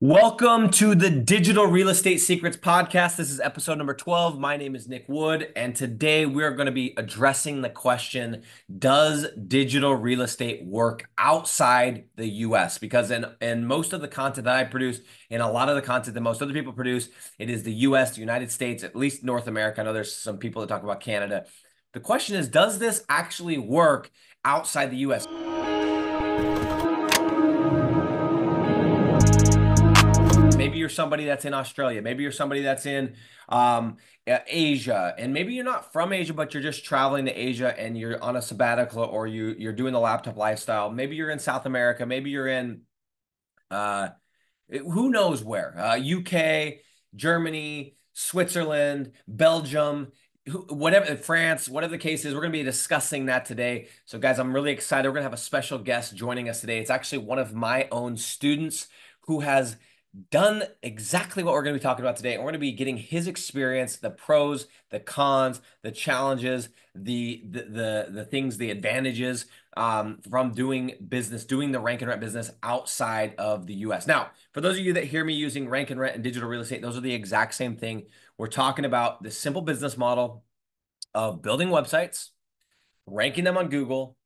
Welcome to the Digital Real Estate Secrets Podcast. This is episode number 12. My name is Nick Wood, and today we're going to be addressing the question, does digital real estate work outside the US? Because in most of the content that I produce, and a lot of the content that most other people produce, it is the US, the United States, at least North America. I know there's some people that talk about Canada. The question is, does this actually work outside the US? Maybe you're somebody that's in Australia. Maybe you're somebody that's in Asia, and maybe you're not from Asia, but you're just traveling to Asia and you're on a sabbatical, or you're doing the laptop lifestyle. Maybe you're in South America. Maybe you're in uh, who knows where? UK, Germany, Switzerland, Belgium, whatever, France, whatever the case is. We're going to be discussing that today. So, guys, I'm really excited. We're going to have a special guest joining us today. It's actually one of my own students who has done exactly what we're going to be talking about today. And we're going to be getting his experience, the pros, the cons, the challenges, the things, the advantages from doing business, doing the rank and rent business outside of the US. Now, for those of you that hear me using rank and rent and digital real estate, those are the exact same thing. We're talking about the simple business model of building websites, ranking them on Google,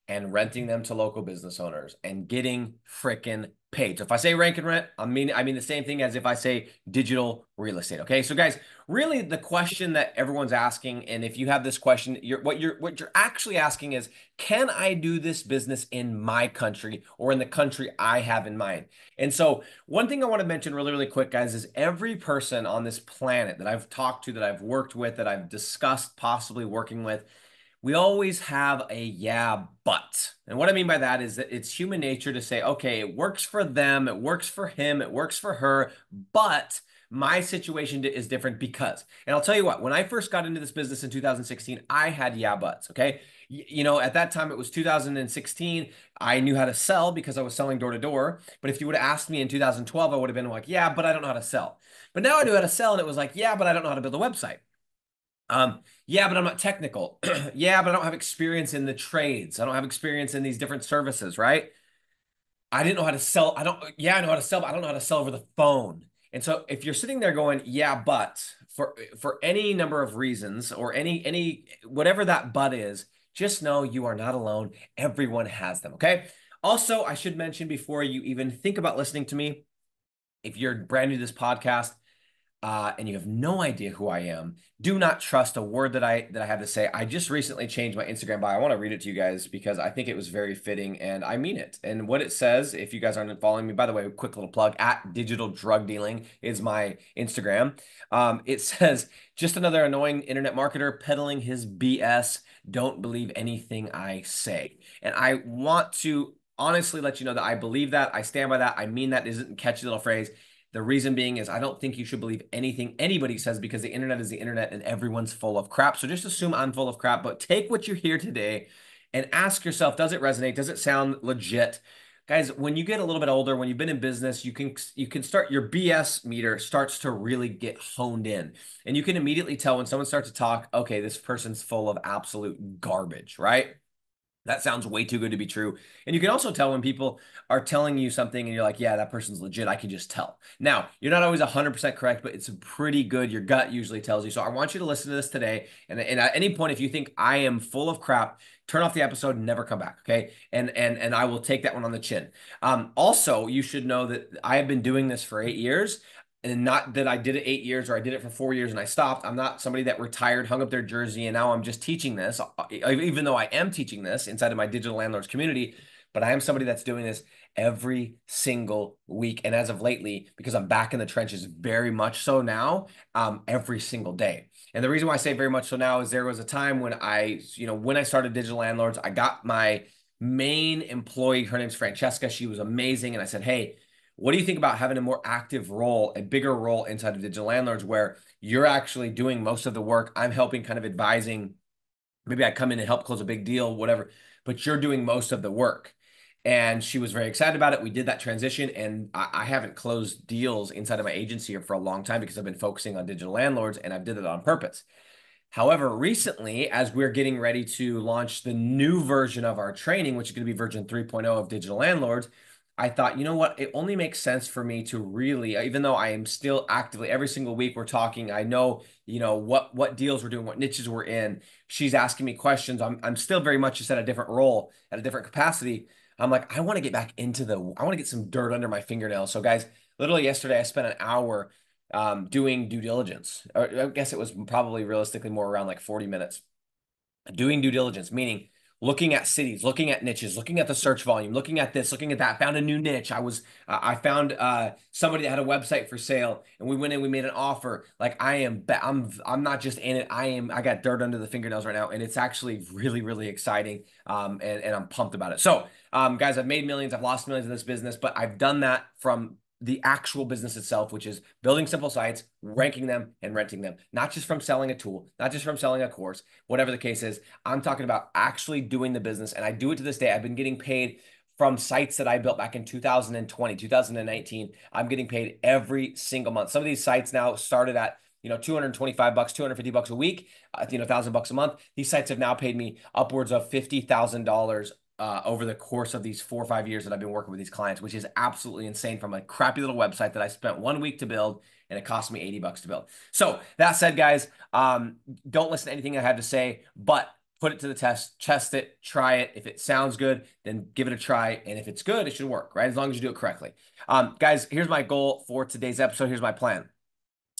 and renting them to local business owners and getting freaking paid. So if I say rank and rent, I mean the same thing as if I say digital real estate. Okay. So guys, really the question that everyone's asking, and if you have this question, what you're actually asking is, can I do this business in my country or in the country I have in mind? And so one thing I want to mention really, really quick, guys, is every person on this planet that I've talked to, that I've worked with, that I've discussed possibly working with, we always have a yeah, but. And what I mean by that is that it's human nature to say, okay, it works for them, it works for him, it works for her, but my situation is different because. And I'll tell you what, when I first got into this business in 2016, I had yeah, buts, okay? You know, at that time it was 2016. I knew how to sell because I was selling door to door. But if you would have asked me in 2012, I would have been like, yeah, but I don't know how to sell. But now I knew how to sell, and it was like, yeah, but I don't know how to build a website. Yeah, but I'm not technical. Yeah, but I don't have experience in the trades. I don't have experience in these different services, right? I didn't know how to sell. Yeah, I know how to sell, but I don't know how to sell over the phone. And so if you're sitting there going, yeah, but for any number of reasons, or any whatever that but is, just know you are not alone. Everyone has them, okay? Also, I should mention before you even think about listening to me, if you're brand new to this podcast, and you have no idea who I am, do not trust a word that I have to say. I just recently changed my Instagram bio. I want to read it to you guys because I think it was very fitting, and I mean it. And what it says, if you guys aren't following me, by the way, quick little plug, at Digital Drug Dealing is my Instagram. It says, just another annoying internet marketer peddling his BS. Don't believe anything I say. And I want to honestly let you know that I believe that. I stand by that. I mean that. Isn't a catchy little phrase. The reason being is I don't think you should believe anything anybody says, because the internet is the internet and everyone's full of crap. So just assume I'm full of crap, but take what you hear today and ask yourself, does it resonate? Does it sound legit? Guys, when you get a little bit older, when you've been in business, you can start, your BS meter starts to really get honed in. And you can immediately tell when someone starts to talk, okay, this person's full of absolute garbage, right? That sounds way too good to be true. And you can also tell when people are telling you something and you're like, yeah, that person's legit. I can just tell. Now, you're not always 100% correct, but it's pretty good. Your gut usually tells you. So I want you to listen to this today. And at any point, if you think I am full of crap, turn off the episode and never come back. Okay. And I will take that one on the chin. Also, you should know that I have been doing this for 8 years. And not that I did it 8 years or I did it for 4 years and I stopped. I'm not somebody that retired, hung up their jersey, and now I'm just teaching this, even though I am teaching this inside of my digital landlords community. But I am somebody that's doing this every single week. And as of lately, because I'm back in the trenches very much so now, every single day. And the reason why I say very much so now is there was a time when when I started Digital Landlords, I got my main employee. Her name's Francesca. She was amazing. And I said, hey, what do you think about having a more active role, a bigger role inside of Digital Landlords, where you're actually doing most of the work? I'm helping, kind of advising. Maybe I come in and help close a big deal, whatever, but you're doing most of the work. And she was very excited about it. We did that transition, and I haven't closed deals inside of my agency for a long time because I've been focusing on Digital Landlords, and I've did it on purpose. However, recently, as we're getting ready to launch the new version of our training, which is going to be version 3.0 of Digital Landlords, I thought, you know what? It only makes sense for me to really, even though I am still actively every single week we're talking, I know, what deals we're doing, what niches we're in. She's asking me questions. I'm still very much just at a different role, at a different capacity. I'm like, I want to get back into I want to get some dirt under my fingernails. So guys, literally yesterday I spent an hour doing due diligence. Or I guess it was probably realistically more around like 40 minutes doing due diligence, meaning looking at cities, looking at niches, looking at the search volume, looking at this, looking at that. Found a new niche. I found somebody that had a website for sale, and we went in, we made an offer. Like I'm not just in it. I got dirt under the fingernails right now, and it's actually really, really exciting. And I'm pumped about it. So, guys, I've made millions, I've lost millions in this business, but I've done that from the actual business itself, which is building simple sites, ranking them, and renting them, not just from selling a tool, not just from selling a course, whatever the case is. I'm talking about actually doing the business, and I do it to this day. I've been getting paid from sites that I built back in 2020, 2019. I'm getting paid every single month. Some of these sites now started at 225 bucks, $250 a week, $1,000 a month. These sites have now paid me upwards of $50,000 over the course of these 4 or 5 years that I've been working with these clients, which is absolutely insane from a crappy little website that I spent 1 week to build and it cost me 80 bucks to build. So that said, guys, don't listen to anything I have to say, but put it to the test it, try it. If it sounds good, then give it a try. And if it's good, it should work, right? As long as you do it correctly. Guys, here's my goal for today's episode. Here's my plan.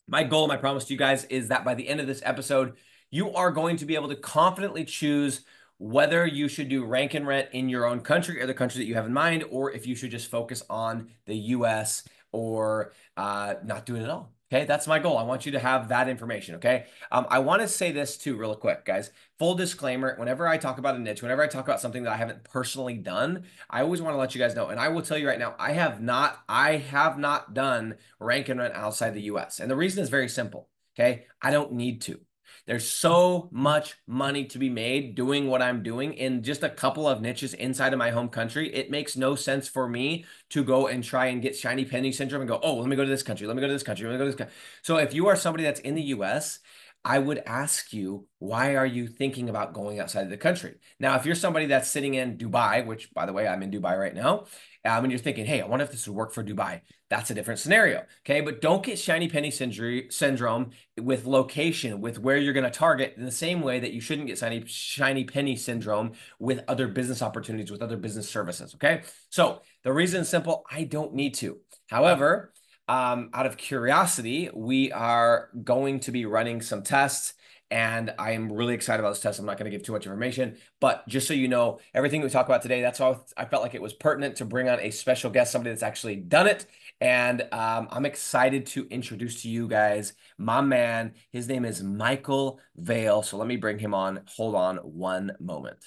My goal, my promise to you guys is that by the end of this episode, you are going to be able to confidently choose whether you should do rank and rent in your own country or the country that you have in mind, or if you should just focus on the US or not do it at all. Okay, that's my goal. I want you to have that information. Okay, I want to say this too, real quick, guys. Full disclaimer: whenever I talk about a niche, whenever I talk about something that I haven't personally done, I always want to let you guys know. And I will tell you right now, I have not done rank and rent outside the US. And the reason is very simple. Okay, I don't need to. There's so much money to be made doing what I'm doing in just a couple of niches inside of my home country. It makes no sense for me to go and try and get shiny penny syndrome and go, oh, let me go to this country. Let me go to this country. Let me go to this country. So if you are somebody that's in the US, I would ask you, why are you thinking about going outside of the country? Now, if you're somebody that's sitting in Dubai, which by the way, I'm in Dubai right now, and you're thinking, hey, I wonder if this would work for Dubai. That's a different scenario. Okay. But don't get shiny penny syndrome with location, with where you're going to target, in the same way that you shouldn't get shiny penny syndrome with other business opportunities, with other business services. Okay. So the reason is simple: I don't need to. However, out of curiosity, we are going to be running some tests. And I am really excited about this test. I'm not going to give too much information, but just so you know, everything we talk about today, that's all I felt like it was pertinent to bring on a special guest, somebody that's actually done it. And I'm excited to introduce to you guys my man. His name is Michael Vale. So let me bring him on. Hold on one moment.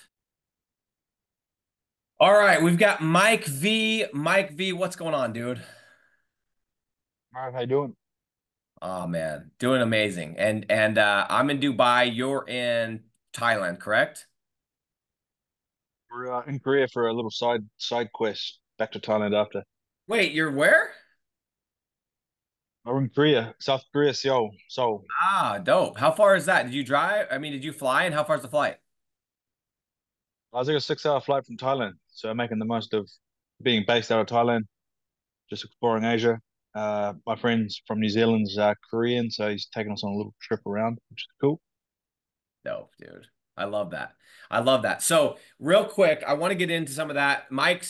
All right, we've got Mike V. Mike V, what's going on, dude? All right, how you doing? Oh man, doing amazing. And I'm in Dubai. You're in Thailand, correct? We're in Korea for a little side quest back to Thailand after. Wait, you're where? We're in Korea, South Korea, Seoul. So Ah, dope. How far is that? Did you drive? I mean, did you fly? And how far is the flight? I was like a 6 hour flight from Thailand. So I'm making the most of being based out of Thailand, just exploring Asia. My friend's from New Zealand's Korean, so he's taking us on a little trip around, which is cool. Dope, dude. I love that. I love that. So, real quick, I want to get into some of that. Mike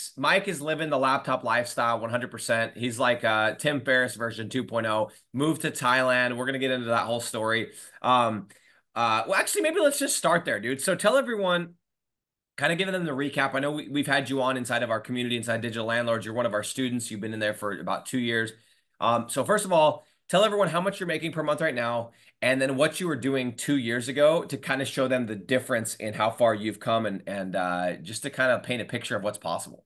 is living the laptop lifestyle 100%. He's like Tim Ferriss version 2.0. Moved to Thailand. We're gonna get into that whole story. Um, well, actually, maybe let's just start there, dude. So, tell everyone, kind of giving them the recap. I know we've had you on inside of our community, inside Digital Landlords. You're one of our students. You've been in there for about 2 years. So first of all, tell everyone how much you're making per month right now, and then what you were doing 2 years ago to kind of show them the difference in how far you've come, and just to kind of paint a picture of what's possible.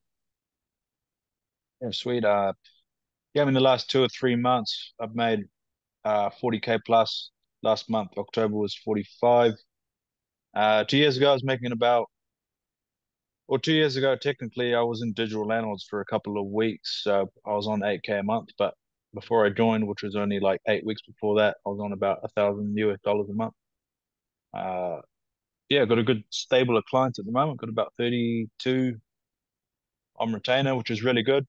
Yeah, sweet. Yeah, in the last 2 or 3 months, I've made 40K plus. Last month, October was 45. 2 years ago, I was making about Well, 2 years ago, technically, I was in digital landlords for a couple of weeks. So I was on 8K a month. But before I joined, which was only like 8 weeks before that, I was on about $1,000 US a month. Uh, yeah, got a good stable of clients at the moment. Got about 32 on retainer, which is really good.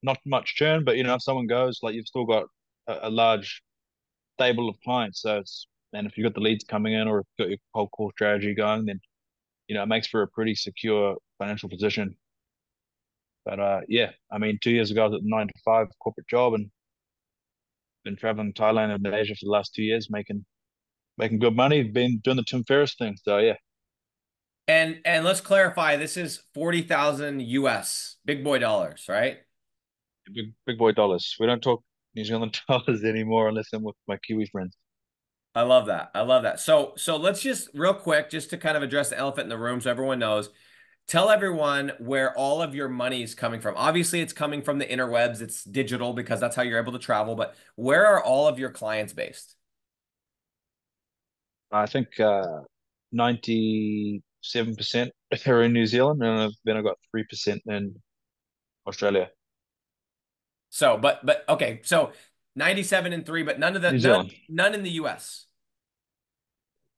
not much churn, but if someone goes, like you've still got a large stable of clients. And if you've got the leads coming in or if you've got your cold call strategy going, then it makes for a pretty secure financial position. But yeah, I mean, 2 years ago I was at the 9 to 5 corporate job and been traveling Thailand and Asia for the last 2 years, making good money. Been doing the Tim Ferriss thing. So yeah, And let's clarify, this is 40,000 US, big boy dollars, right? big boy dollars. We don't talk New Zealand dollars anymore unless I'm with my Kiwi friends. I love that. I love that. So let's just real quick, just to kind of address the elephant in the room so everyone knows. Tell everyone where all of your money is coming from. Obviously, it's coming from the interwebs. It's digital because that's how you're able to travel. But where are all of your clients based? I think 97% are in New Zealand, and then I've got 3% in Australia. So, but okay, so 97 and 3, but none of the New Zealand. none in the US.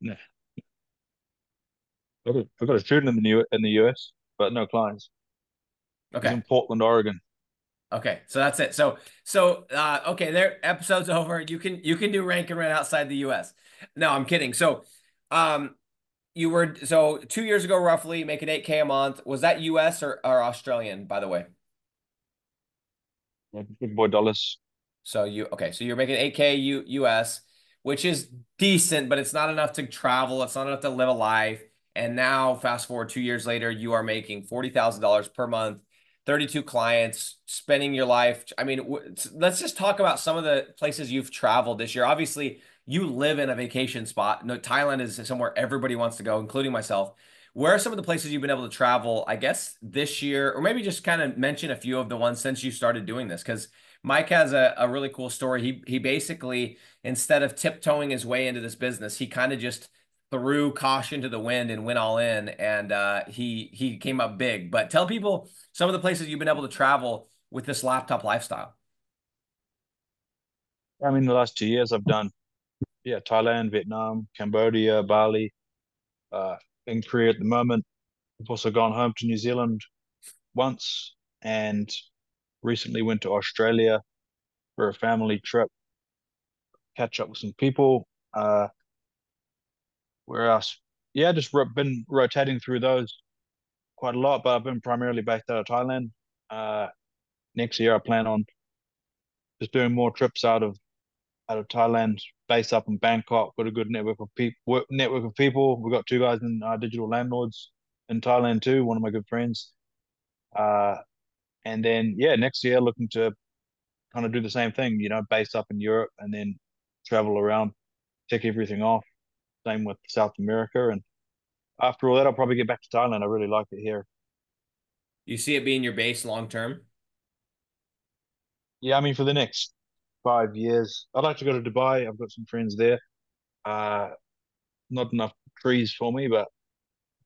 No. I've got a student in the US, but no clients. He's Okay. in Portland, Oregon. Okay. So that's it. Okay, there episode's over. You can do rank and rent outside the US. No, I'm kidding. Um you were 2 years ago roughly making 8K a month. Was that US or Australian, by the way? Yeah, big boy dollars. So you're making 8K US, which is decent, but it's not enough to travel. It's not enough to live a life. And now, fast forward 2 years later, you are making $40,000 per month, 32 clients, spending your life. I mean, let's just talk about some of the places you've traveled this year. Obviously, you live in a vacation spot. No, Thailand is somewhere everybody wants to go, including myself. Where are some of the places you've been able to travel, I guess, this year, or maybe just kind of mention a few of the ones since you started doing this? Because Mike has a really cool story. He basically, instead of tiptoeing his way into this business, he kind of just threw caution to the wind and went all in, and he came up big. But tell people some of the places you've been able to travel with this laptop lifestyle. I mean, the last 2 years I've done, yeah, Thailand, Vietnam, Cambodia, Bali, uh, in Korea at the moment. I've also gone home to New Zealand once and recently went to Australia for a family trip, catch up with some people. Where else? Yeah, just been rotating through those quite a lot, but I've been primarily based out of Thailand. Uh, Next year I plan on just doing more trips out of Thailand, based up in Bangkok. Got a good network of people. We've got two guys in digital landlords in Thailand too. One of my good friends. Uh, and then yeah, next year looking to kind of do the same thing. Based up in Europe and then travel around, tick everything off. Same with South America. And after all that, I'll probably get back to Thailand. I really like it here. You see it being your base long term? Yeah, I mean for the next 5 years, I'd like to go to Dubai. I've got some friends there. Uh, Not enough trees for me, but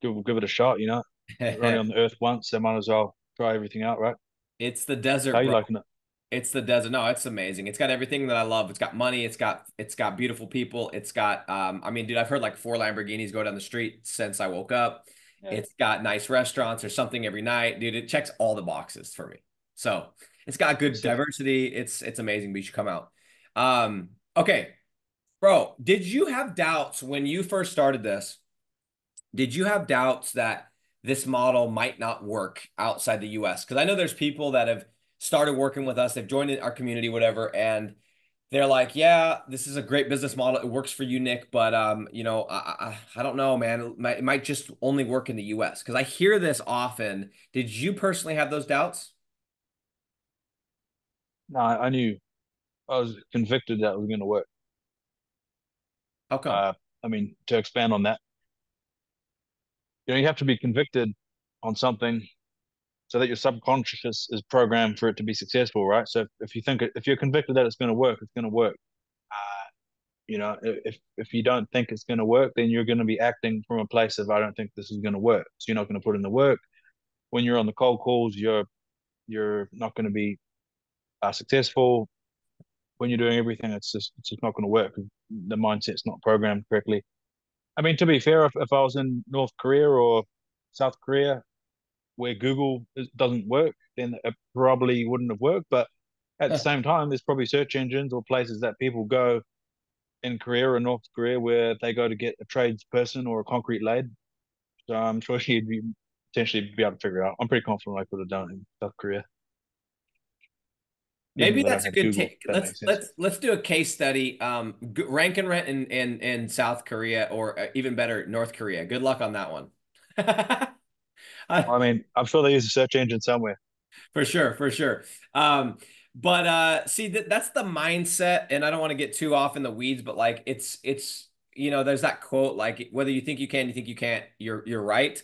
we'll give it a shot. We're only on the earth once, so might as well try everything out, right? It's the How desert, you bro. liking it? It's the desert. No, it's amazing. It's got everything that I love. It's got money. It's got beautiful people. It's got I mean, dude, I've heard like four Lamborghinis go down the street since I woke up. Yeah. It's got nice restaurants or something every night. Dude, it checks all the boxes for me. So it's got good Sick. diversity. It's amazing, but you should come out. Okay, bro, did you have doubts when you first started this? Did you have doubts that this model might not work outside the US? Because I know there's people that have started working with us, they've joined our community, whatever, and they're like, "Yeah, this is a great business model. It works for you, Nick, but I don't know, man. It might just only work in the US." Because I hear this often. Did you personally have those doubts? No, I knew I was convicted that it was going to work. How come? Uh, I mean, to expand on that, you have to be convicted on something so that your subconscious is programmed for it to be successful, right? So if you're convicted that it's going to work, it's going to work. Uh, if you don't think it's going to work, then you're going to be acting from a place of I don't think this is going to work. So you're not going to put in the work. When you're on the cold calls, you're not going to be successful. When you're doing everything, it's just not going to work. The mindset's not programmed correctly. I mean, to be fair, if I was in North Korea or South Korea where Google doesn't work, then it probably wouldn't have worked. But at the same time, there's probably search engines or places that people go in Korea or North Korea where they go to get a tradesperson or a concrete laid. So I'm sure he'd be potentially be able to figure it out. I'm pretty confident I could have done it in South Korea, even Maybe though I don't that's a have good Google. take. If that makes sense. Let's do a case study. Rank and rent in South Korea, or even better, North Korea. Good luck on that one. I mean, I'm sure they use a search engine somewhere. For sure, for sure. Um, but see that's the mindset, and I don't want to get too off in the weeds, but like it's there's that quote like whether you think you can, you think you can't, you're right.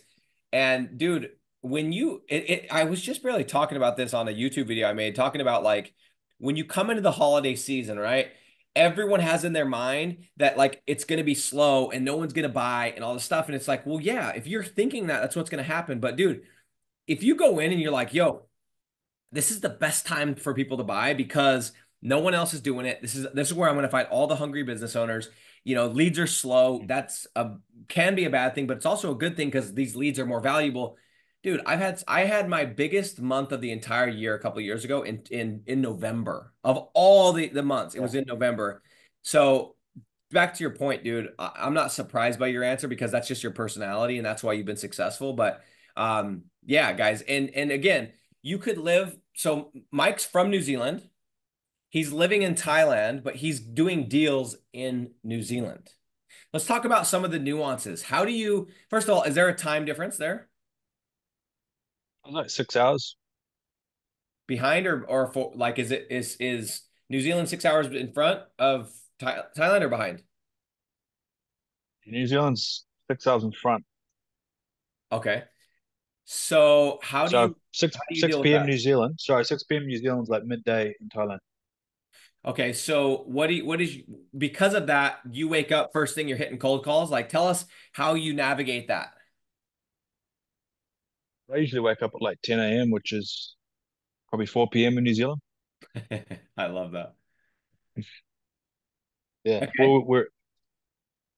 And dude, when I was just barely talking about this on a YouTube video I made, talking about like when you come into the holiday season, right? Everyone has in their mind that like it's gonna be slow and no one's gonna buy and all this stuff. And it's like, well, yeah, if you're thinking that, that's what's gonna happen. But dude, if you go in and you're like, yo, this is the best time for people to buy because no one else is doing it. This is where I'm going to find all the hungry business owners. Leads are slow. That's a can be a bad thing, but it's also a good thing because these leads are more valuable. Dude, I had my biggest month of the entire year a couple of years ago in November. Of all the months, it Yeah. was in November. So back to your point, dude, I'm not surprised by your answer because that's just your personality and that's why you've been successful. But yeah, guys, and again, you could live. So Mike's from New Zealand. He's living in Thailand, but he's doing deals in New Zealand. Let's talk about some of the nuances. How do you, first of all, is there a time difference there I was like 6 hours. behind or for like is New Zealand 6 hours in front of Thailand or behind? New Zealand's 6 hours in front. Okay. So So 6 how do you six deal with p.m. that? New Zealand. Sorry, 6 p.m. New Zealand's like midday in Thailand. Okay, so what is because of that, you wake up first thing you're hitting cold calls? Like tell us how you navigate that. I usually wake up at like 10 a.m., which is probably 4 p.m. in New Zealand. I love that. Yeah. Okay. Well, we're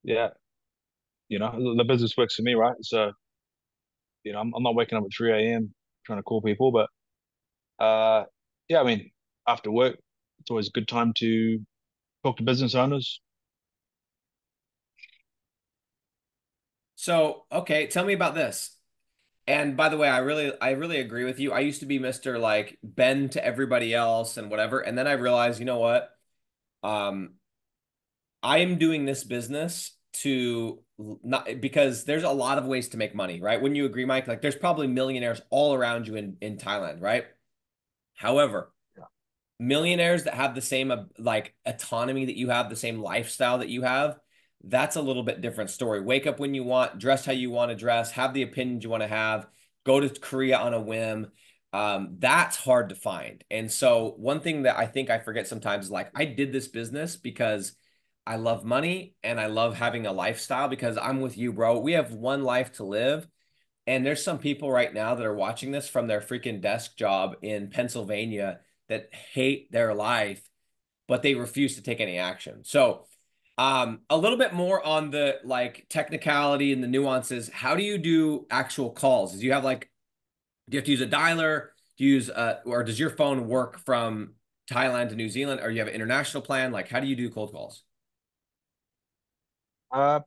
yeah. The business works for me, right? So I'm not waking up at 3 a.m. trying to call people, but yeah. I mean, after work, it's always a good time to talk to business owners. So, okay, tell me about this. And by the way, I really agree with you. I used to be Mr. like bend to everybody else and whatever. And then I realized, you know what? Um, I am doing this business to not because there's a lot of ways to make money, right? Wouldn't you agree, Mike? Like there's probably millionaires all around you in Thailand, right? However, millionaires that have the same like autonomy that you have, the same lifestyle that you have, that's a little bit different story. Wake up when you want, dress how you want to dress, have the opinions you want to have, go to Korea on a whim. That's hard to find. And so one thing that I think I forget sometimes is like I did this business because I love money and I love having a lifestyle because I'm with you, bro. We have one life to live. And there's some people right now that are watching this from their freaking desk job in Pennsylvania that hate their life, but they refuse to take any action. So, a little bit more on the like technicality and the nuances. How do you do actual calls? Do you have like, do you have to use a dialer? Do you use or does your phone work from Thailand to New Zealand, or you have an international plan? Like, how do you do cold calls? Uh,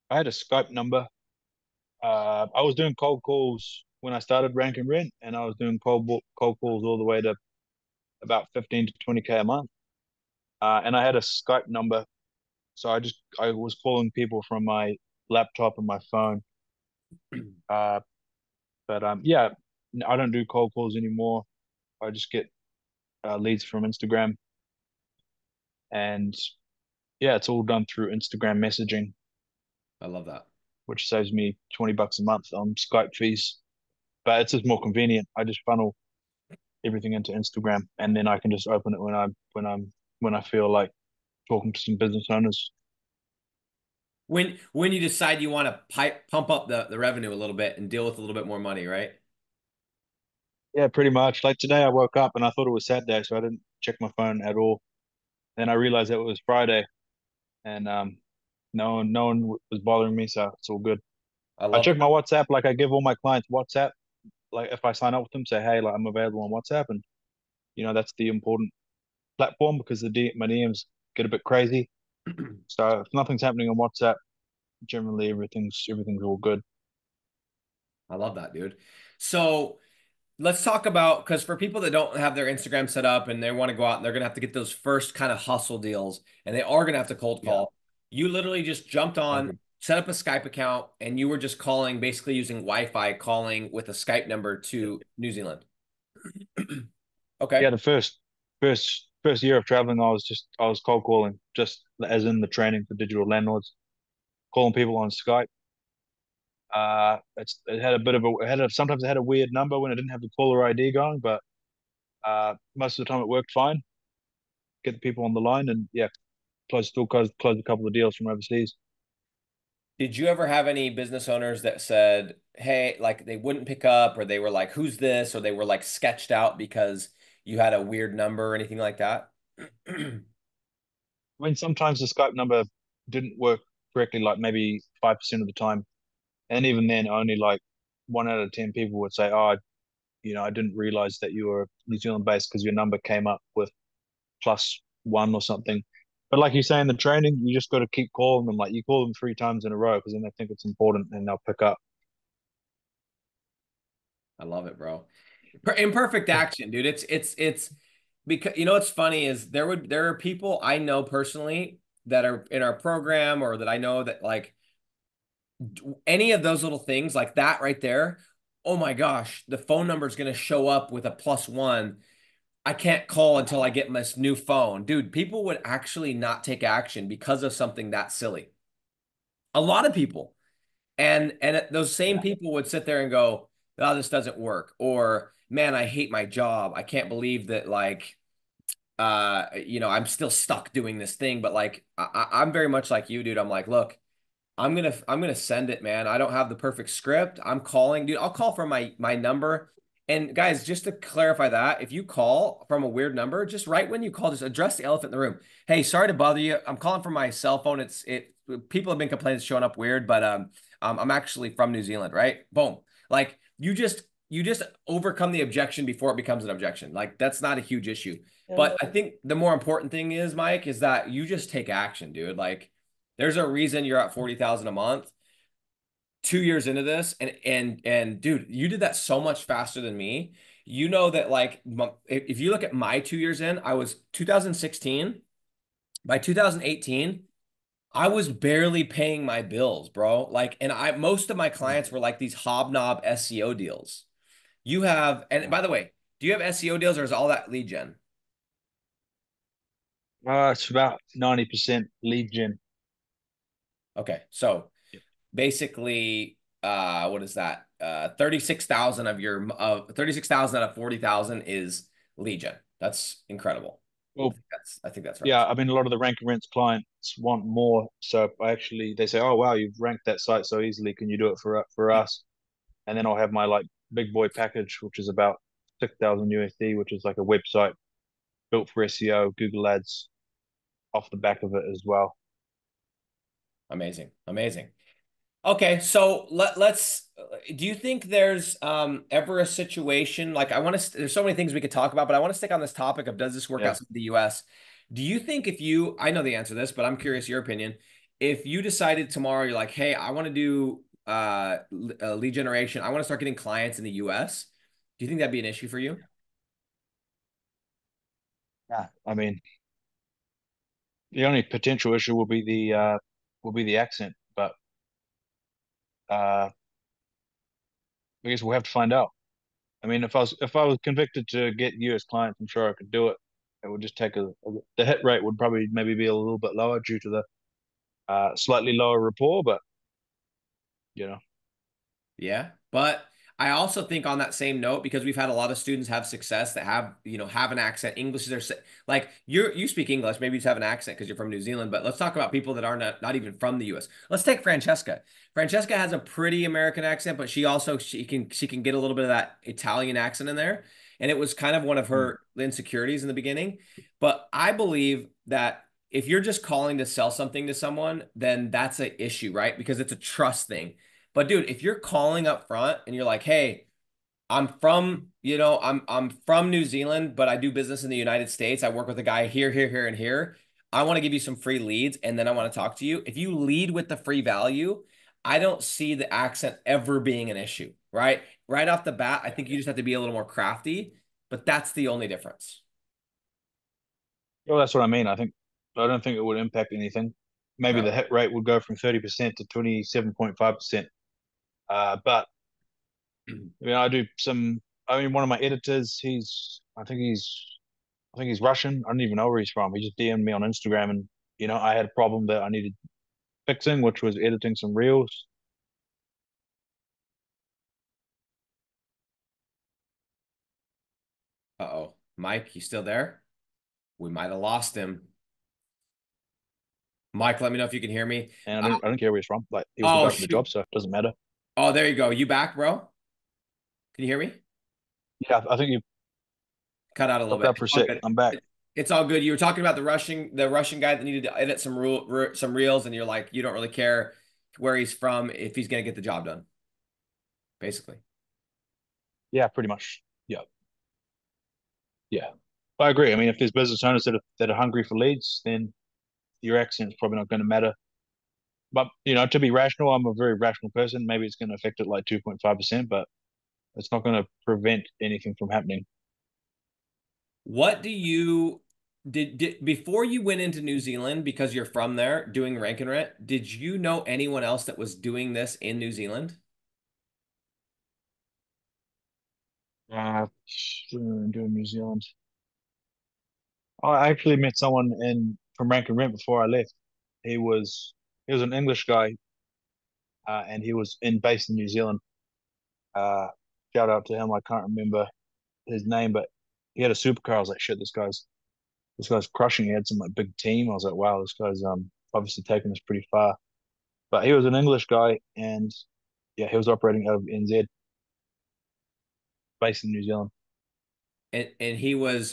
I had a Skype number. I was doing cold calls when I started Rank and Rent, and I was doing cold calls all the way to about 15 to 20K a month. And I had a Skype number, so I was calling people from my laptop and my phone. Uh, but yeah, I don't do cold calls anymore. I just get leads from Instagram, and yeah, it's all done through Instagram messaging, I love that. which saves me $20 a month on Skype fees. But it's just more convenient. I just funnel everything into Instagram, and then I can just open it when I feel like talking to some business owners. When you decide you want to pump up the revenue a little bit and deal with a little bit more money, right? Yeah, pretty much. Like today, I woke up and I thought it was Saturday, so I didn't check my phone at all. Then I realized that it was Friday, and no one was bothering me, so it's all good. I I love check my WhatsApp like I give all my clients WhatsApp. like if I sign up with them, say, hey, like I'm available on WhatsApp, and that's the important platform because my DMs get a bit crazy. So if nothing's happening on WhatsApp, generally everything's all good. I love that, dude. So let's talk about, because for people that don't have their Instagram set up and they want to go out and they're going to have to get those first kind of hustle deals and they are going to have to cold Yeah, call. You literally just jumped I on, agree. set up a Skype account, and you were just calling, basically using Wi-Fi, calling with a Skype number Yeah, to New Zealand. Okay. yeah. The first year of traveling, I was cold calling, just as in the training for digital landlords, calling people on Skype. It had a bit of sometimes it had a weird number when it didn't have the caller ID going, but most of the time it worked fine. Get the people on the line, and yeah, close a couple of deals from overseas. Did you ever have any business owners that said, hey, like they wouldn't pick up, or they were like, who's this? Or they were like sketched out because you had a weird number or anything like that? I mean, sometimes the Skype number didn't work correctly, like maybe 5% of the time, and even then, only like 1 out of 10 people would say, "Oh, I didn't realize that you were New Zealand based because your number came up with +1 or something." But like you say in the training, you just got to keep calling them. Like you call them 3 times in a row because then they think it's important and they'll pick up. I love it, bro. Imperfect action, dude. It's because what's funny is there are people I know personally that are in our program or that I know that like any of those little things like that right there. Oh my gosh, the phone number is going to show up with a +1. I can't call until I get this new phone. Dude, people would actually not take action because of something that silly. A lot of people. And those same Yeah. people would sit there and go, "Oh, this doesn't work," or "Man, I hate my job. I can't believe that like I'm still stuck doing this thing." But like I'm very much like you, dude. I'm like, look, I'm gonna send it, man. I don't have the perfect script. I'm calling, dude. I'll call from my number. And guys, just to clarify that, if you call from a weird number, just right when you call, just address the elephant in the room. Hey, sorry to bother you. I'm calling from my cell phone. It people have been complaining it's showing up weird, but I'm actually from New Zealand, right? Boom. Like you just overcome the objection before it becomes an objection. Like that's not a huge issue. But I think the more important thing is, Mike, is that you just take action, dude. Like there's a reason you're at 40,000 a month, 2 years into this, and dude, you did that so much faster than me. You know that like if you look at my 2 years in, I was 2016. By 2018, I was barely paying my bills, bro. Like, and most of my clients were like these hobnob SEO deals. You have, and Yeah. by the way, do you have SEO deals or is all that lead gen? It's about 90% lead gen. Okay, so basically what is that 36,000 of your 36,000 out of 40,000 is lead gen. That's incredible. Well, I think that's right. yeah, I mean, a lot of the rank and rents clients want more. So they say, "Oh, wow, you've ranked that site so easily. Can you do it for us?" And then I'll have my like big boy package, which is about 6,000 USD, which is like a website built for SEO, Google Ads off the back of it as well. Amazing, amazing. Okay, so let's do you think there's ever a situation like there's so many things we could talk about, but I want to stick on this topic of does this work Yeah. outside the US? Do you think if you I know the answer to this, but I'm curious your opinion. If you decided tomorrow you're like, "Hey, I want to do lead generation. I want to start getting clients in the US." Do you think that'd be an issue for you? Yeah. I mean, the only potential issue will be the accent, but uh, I guess we'll have to find out. I mean, if I was convicted to get US clients, I'm sure I could do it. It would just take the hit rate would probably maybe be a little bit lower due to the slightly lower rapport, but you know, Yeah, but I also think on that same note, because we've had a lot of students have success that have an accent. English is like you speak English, maybe you just have an accent because you're from New Zealand. But let's talk about people that are not even from the U.S. Let's take Francesca. Francesca has a pretty American accent, but she can get a little bit of that Italian accent in there, and it was kind of one of mm, her insecurities in the beginning. But I believe that if you're just calling to sell something to someone, then that's an issue, right? Because it's a trust thing. But dude, if you're calling up front and you're like, "Hey, I'm from, I'm from New Zealand, but I do business in the United States. I work with a guy here, here, here, and here. I want to give you some free leads, and then I want to talk to you. If you lead with the free value, I don't see the accent ever being an issue, right? Right off the bat, I think you just have to be a little more crafty, but that's the only difference. Well, that's what I mean. I don't think it would impact anything. Maybe the No. hit rate would go from 30% to 27.5%. But I mean, I mean, one of my editors, I think he's Russian. I don't even know where he's from. He just DM'd me on Instagram, and I had a problem that I needed fixing, which was editing some reels. Uh-oh. Mike, you still there? We might have lost him. Mike, let me know if you can hear me. And Uh, I don't care where he's from. Like he was the oh, guy for the shoot. job, so it doesn't matter. Oh, there you go. You back, bro? Can you hear me? Yeah, I think you Cut out a little fucked bit. up for It's a all sec. good. I'm back. It's all good. You were talking about the Russian guy that needed to edit some reels, and you're like, you don't really care where he's from if he's gonna get the job done, basically. Yeah, pretty much. Yeah, yeah. I agree. I mean, if there's business owners that are hungry for leads, then your accent's probably not going to matter. But to be rational, I'm a very rational person. Maybe it's going to affect it like 2.5%, but it's not going to prevent anything from happening. What do you did before you went into New Zealand because you're from there doing rank and rent? Did you know anyone else that was doing this in New Zealand? Uh, doing New Zealand. I actually met someone in from Rank and Rent before I left. He was an English guy, and he was based in New Zealand. Uh, Shout out to him. I can't remember his name, but he had a supercar. I was like, shit, this guy's crushing. He had some like big team. I was like, wow, this guy's obviously taking us pretty far. But he was an English guy, and yeah, he was operating out of NZ, based in New Zealand. And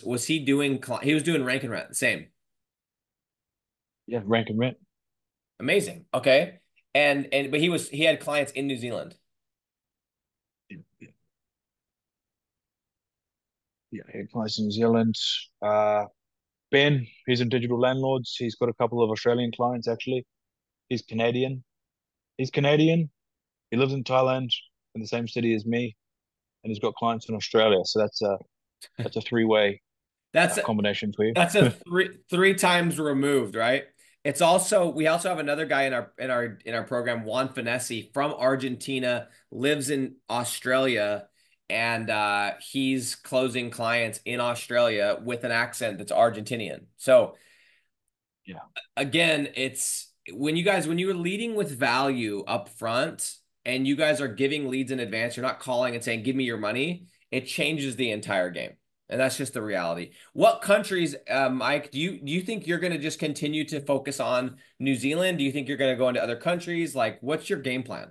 was he doing he was doing rank and rent, the same. Yeah, Rank and Rent. Amazing. Okay. And but he had clients in New Zealand. Yeah, yeah, he had clients in New Zealand. Ben, he's in Digital Landlords. He's got a couple of Australian clients actually. He's Canadian. He's Canadian. He lives in Thailand in the same city as me, and he's got clients in Australia. So that's a three-way That's combination for you. That's a three times removed, right? It's also we also have another guy in our program, Juan Finesse from Argentina, lives in Australia, and he's closing clients in Australia with an accent that's Argentinian. So Yeah. again, it's when you're leading with value up front and you guys are giving leads in advance, you're not calling and saying, give me your money, it changes the entire game. And that's just the reality. What countries, Mike, do you think you're going to just continue to focus on New Zealand? Do you think you're going to go into other countries? Like, what's your game plan?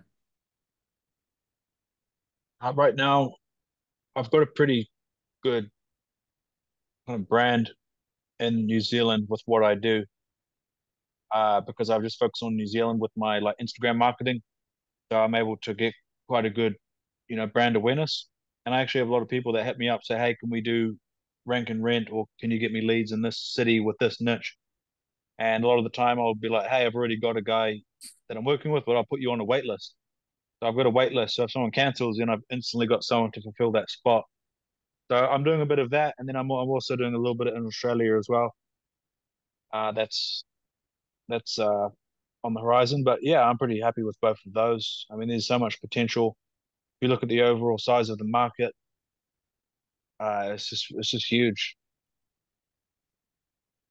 Right now, I've got a pretty good kind of brand in New Zealand with what I do, because I've just focused on New Zealand with my like Instagram marketing. So I'm able to get quite a good, brand awareness. And I actually have a lot of people that hit me up say, hey, can we do Rank and Rent, or can you get me leads in this city with this niche? And a lot of the time I'll be like, hey, I've already got a guy that I'm working with, but I'll put you on a wait list. So I've got a wait list. So if someone cancels, then I've instantly got someone to fulfill that spot. So I'm doing a bit of that, and then I'm also doing a little bit in Australia as well. That's on the horizon, but yeah, I'm pretty happy with both of those. I mean, there's so much potential. If you look at the overall size of the market, it's just huge.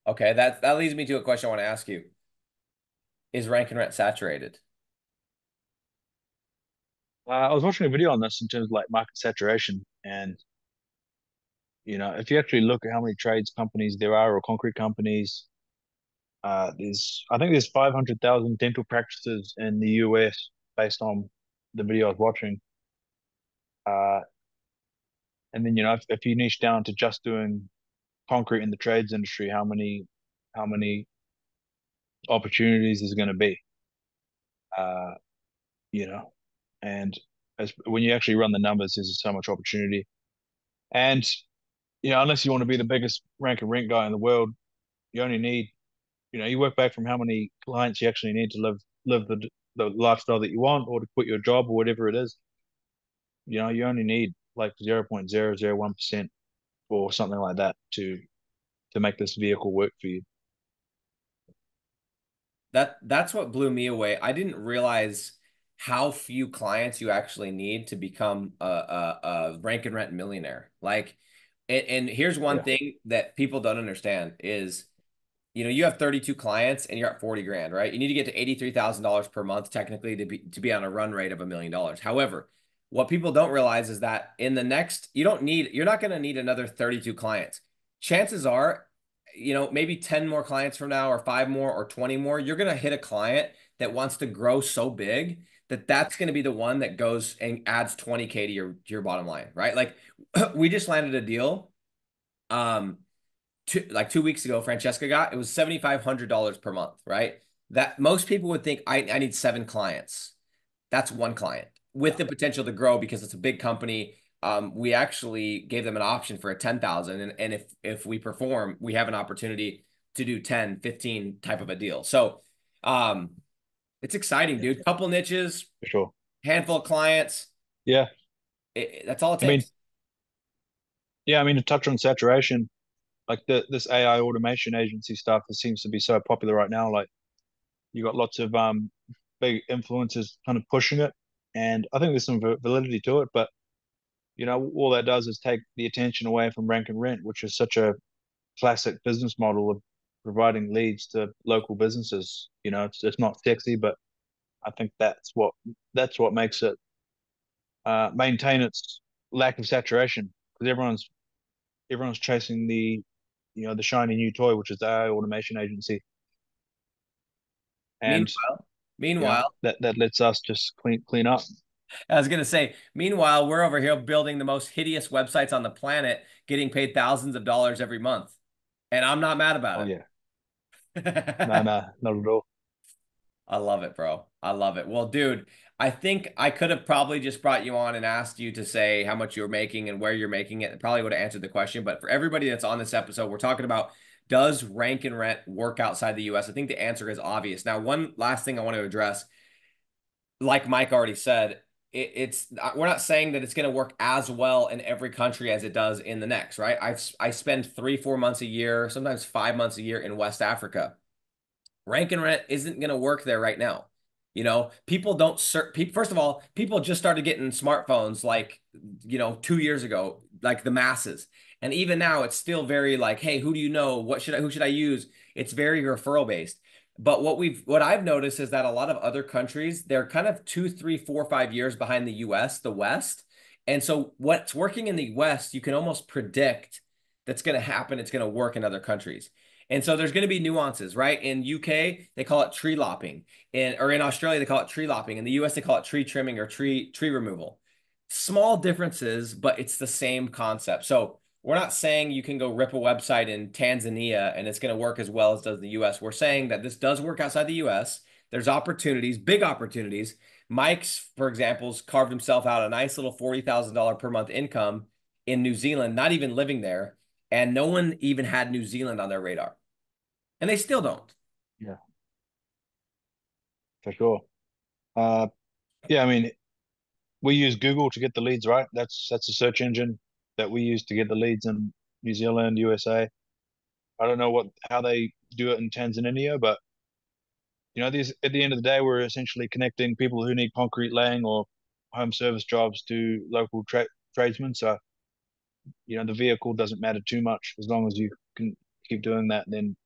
Okay, that leads me to a question I want to ask you. Is rank and rent saturated? I was watching a video on this in terms of like market saturation, and if you actually look at how many trades companies there are or concrete companies, there's 500,000 dental practices in the US based on the video I was watching. Uh, and then if you niche down to just doing concrete in the trades industry, how many opportunities is going to be? Uh, you know, and as when you actually run the numbers, there's so much opportunity. And unless you want to be the biggest rank and rent guy in the world, you only need, you work back from how many clients you actually need to live the lifestyle that you want, or to quit your job or whatever it is. You only need like 0.001% or something like that to make this vehicle work for you. That's what blew me away. I didn't realize how few clients you actually need to become a rank and rent millionaire. Like, and here's one Yeah. thing that people don't understand is, you have 32 clients and you're at 40 grand, right? You need to get to $83,000 per month technically to be on a run rate of $1 million. However, what people don't realize is that in the next, you're not going to need another 32 clients. Chances are, maybe 10 more clients from now or five more or 20 more, you're going to hit a client that wants to grow so big that that's going to be the one that goes and adds 20K to your bottom line, right? Like we just landed a deal. Um, 2 weeks ago, Francesca got it was $7,500 per month, right? That most people would think I need seven clients. That's one client with Yeah. the potential to grow because it's a big company. We actually gave them an option for a 10,000, and if we perform, we have an opportunity to do 10, 15 type of a deal. So, um, it's exciting, Yeah, dude. Couple niches, for sure. handful of clients. Yeah. That's all it I mean, takes. yeah, I mean, to touch on saturation, like this AI automation agency stuff, it seems to be so popular right now. Like you got lots of big influencers kind of pushing it, and I think there's some validity to it. But all that does is take the attention away from rank and rent, which is such a classic business model of providing leads to local businesses. It's not sexy, but I think that's what makes it maintain its lack of saturation, because everyone's chasing the shiny new toy, which is the AI automation agency, and Meanwhile, meanwhile, that lets us just clean up. I was gonna say, meanwhile, we're over here building the most hideous websites on the planet, getting paid thousands of dollars every month. And I'm not mad Oh about yeah, no, it. no, not at all. I love it, bro. I love it. Well, dude, I think I could have probably just brought you on and asked you to say how much you were making and where you're making it. It probably would have answered the question. But for everybody that's on this episode, we're talking about, does rank and rent work outside the US? I think the answer is obvious. Now, one last thing I want to address, like Mike already said, it's we're not saying that it's going to work as well in every country as it does in the next, right? I spend 3, 4 months a year, sometimes 5 months a year in West Africa. Rank and rent isn't going to work there right now. People don't first of all, people just started getting smartphones like, 2 years ago, like the masses. And even now it's still very like, hey, who do you know? Who should I use? It's very referral based. But what I've noticed is that a lot of other countries, they're kind of 2, 3, 4, 5 years behind the US, the West. And so what's working in the West, you can almost predict that's going to happen. It's going to work in other countries. And so there's going to be nuances, right? In UK, they call it tree lopping. In Australia, they call it tree lopping. In the US, they call it tree trimming or tree removal. Small differences, but it's the same concept. So we're not saying you can go rip a website in Tanzania and it's going to work as well as does the US. We're saying that this does work outside the US. There's opportunities, big opportunities. Mike's, for example, has carved himself out a nice little $40,000 per month income in New Zealand, not even living there. And no one even had New Zealand on their radar. And they still don't. Yeah, for sure. Uh, yeah, I mean, we use Google to get the leads, right? That's a search engine that we use to get the leads in New Zealand, USA. I don't know how they do it in Tanzania, but these at the end of the day, we're essentially connecting people who need concrete laying or home service jobs to local tradesmen. So the vehicle doesn't matter too much as long as you can keep doing that. Then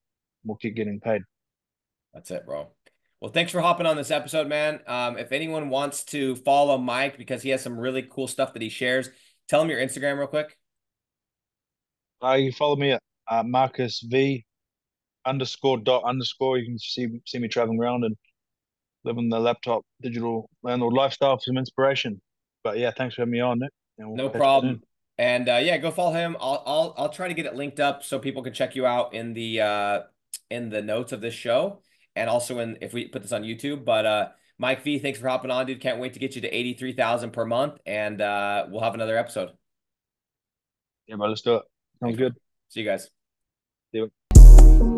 we'll keep getting paid. That's it, bro. Well, thanks for hopping on this episode, man. If anyone wants to follow Mike because he has some really cool stuff that he shares, tell him your Instagram real quick. You can follow me at Marcus V underscore dot underscore. You can see me traveling around and living the laptop digital landlord lifestyle for some inspiration. But yeah, thanks for having me on, Nick, and we'll No catch up soon. problem. And yeah, go follow him. I'll try to get it linked up so people can check you out in the notes of this show, and also in if we put this on YouTube. But Mike V, thanks for hopping on, dude. Can't wait to get you to 83,000 per month, and we'll have another episode. Yeah, bro, let's do it. Sounds Thanks, man. good. See you guys. See you.